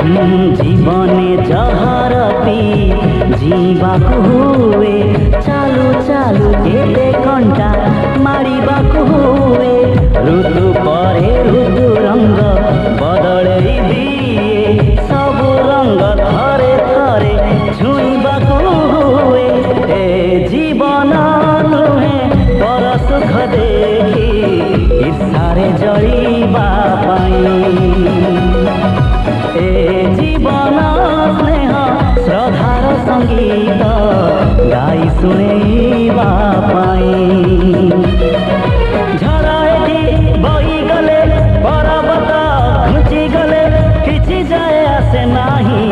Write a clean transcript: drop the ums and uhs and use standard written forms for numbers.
जीवने जहर पी जीवाकु हुए चालू चालू केते कंटा मारिबाकु हुए ऋतु परे ऋतु रंग बदले दिए सबु रंग थरे थरे छुईबाकु हुए ए जीवन नुहे पर सुख देखी ईर्षारे जलिबा ए जीवन स्नेह श्रद्धार संगीत गाई शुणेबा झड़ाएटी बही गले पर्वत घुची गले किछि जाए आसे नाही